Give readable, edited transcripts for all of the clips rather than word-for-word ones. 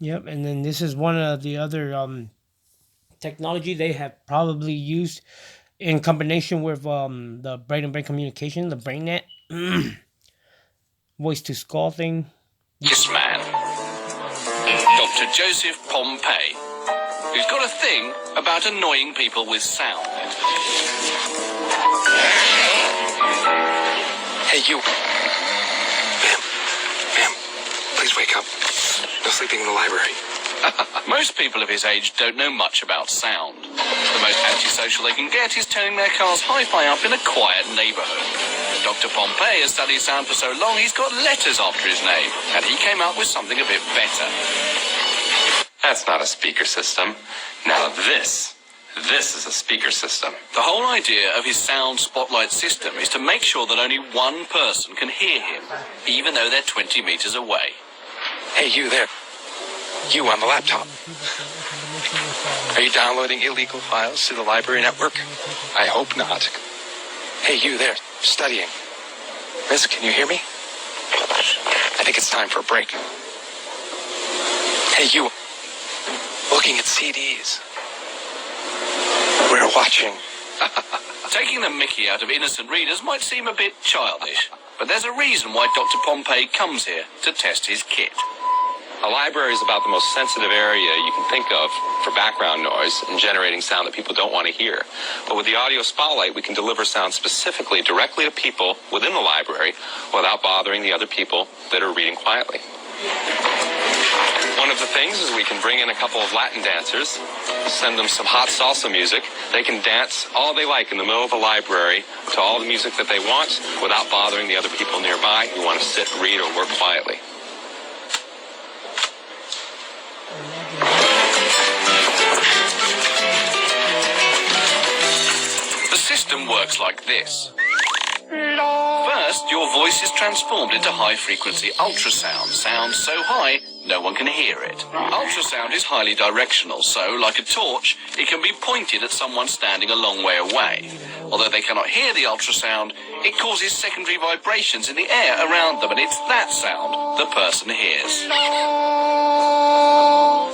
Yep, and then this is one of the other technology they have probably used in combination with the brain and brain communication, the BrainNet voice to skull thing. This man, Dr. Joseph Pompey, who's got a thing about annoying people with sound. Hey, you. Ma'am, please wake up. No sleeping in the library. Most people of his age don't know much about sound. The most antisocial they can get is turning their car's hi-fi up in a quiet neighborhood. Dr. Pompey has studied sound for so long he's got letters after his name, and he came up with something a bit better. That's not a speaker system. Now this is a speaker system. The whole idea of his sound spotlight system is to make sure that only one person can hear him, even though they're 20 meters away. Hey, you there. You on the laptop. Are you downloading illegal files to the library network? I hope not. Hey, you there, studying. Miss, can you hear me? I think it's time for a break. Hey, you, looking at CDs. We're watching. Taking the mickey out of innocent readers might seem a bit childish, but there's a reason why Dr. Pompey comes here to test his kit. A library is about the most sensitive area you can think of for background noise and generating sound that people don't want to hear. But with the audio spotlight, we can deliver sound specifically directly to people within the library without bothering the other people that are reading quietly. One of the things is we can bring in a couple of Latin dancers, send them some hot salsa music. They can dance all they like in the middle of the library to all the music that they want without bothering the other people nearby who want to sit, read, or work quietly. The system works like this. First, your voice is transformed into high-frequency ultrasound, sound so high no one can hear it. Ultrasound is highly directional, so, like a torch, it can be pointed at someone standing a long way away. Although they cannot hear the ultrasound, it causes secondary vibrations in the air around them, and it's that sound the person hears.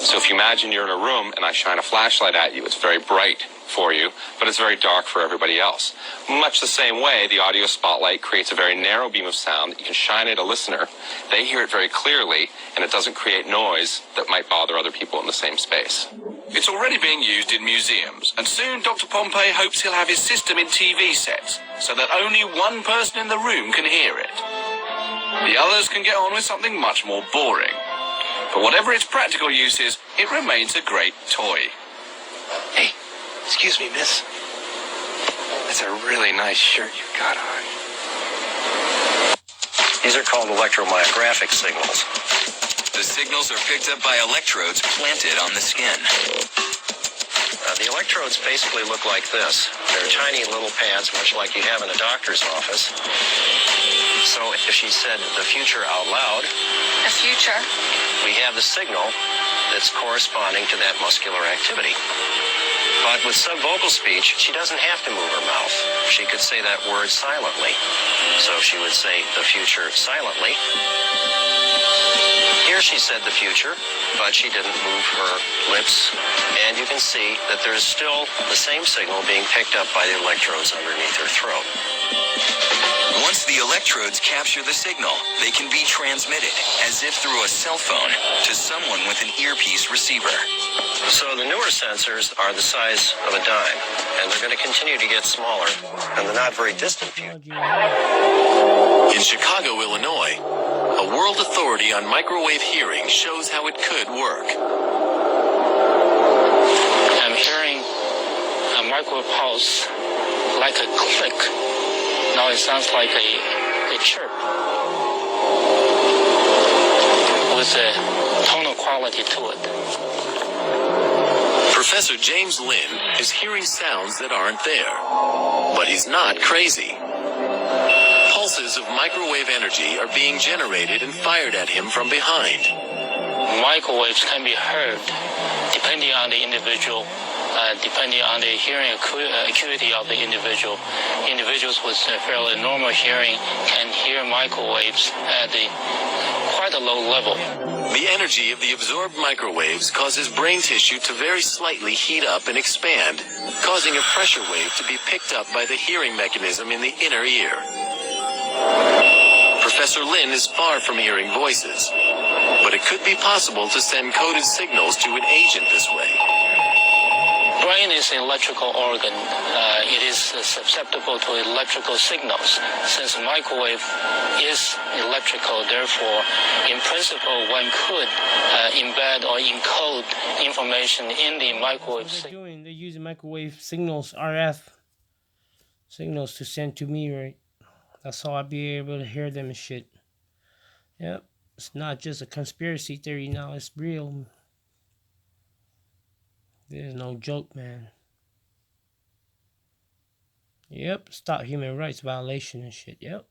So if you imagine you're in a room and I shine a flashlight at you, it's very bright for you, but it's very dark for everybody else. Much the same way, the audio spotlight creates a very narrow beam of sound that you can shine at a listener. They hear it very clearly, and it doesn't create noise that might bother other people in the same space. It's already being used in museums, and soon Dr. Pompey hopes he'll have his system in TV sets, so that only one person in the room can hear it. The others can get on with something much more boring. But whatever its practical use is, it remains a great toy. Hey, excuse me, miss. That's a really nice shirt you've got on. These are called electromyographic signals. The signals are picked up by electrodes planted on the skin. The electrodes basically look like this. They're tiny little pads, much like you have in a doctor's office. So if she said the future out loud, The future. we have the signal that's corresponding to that muscular activity. But with subvocal speech, she doesn't have to move her mouth. She could say that word silently. So she would say the future silently. Here she said the future, but she didn't move her lips. And you can see that there's still the same signal being picked up by the electrodes underneath her throat. Once the electrodes capture the signal, they can be transmitted, as if through a cell phone, to someone with an earpiece receiver. So the newer sensors are the size of a dime, and they're going to continue to get smaller in the not very distant future. In Chicago, Illinois, a world authority on microwave hearing shows how it could work. I'm hearing a micro pulse like a click. Now it sounds like a chirp with a tonal quality to it. Professor James Lynn is hearing sounds that aren't there, but he's not crazy. Pulses of microwave energy are being generated and fired at him from behind. Microwaves can be heard depending on the individual, depending on the hearing acuity of the individual. Individuals with fairly normal hearing can hear microwaves at quite rather low level. The energy of the absorbed microwaves causes brain tissue to very slightly heat up and expand, causing a pressure wave to be picked up by the hearing mechanism in the inner ear. Professor Lin is far from hearing voices, but it could be possible to send coded signals to an agent this way. Brain is an electrical organ. It is susceptible to electrical signals. Since a microwave is electrical, therefore, in principle, one could embed or encode information in the microwave What they're signal. doing, they're using microwave signals, RF signals to send to me, right? That's how I'll be able to hear them and shit. Yep. It's not just a conspiracy theory now, it's real. There's no joke, man. Yep. Stop human rights violation and shit. Yep.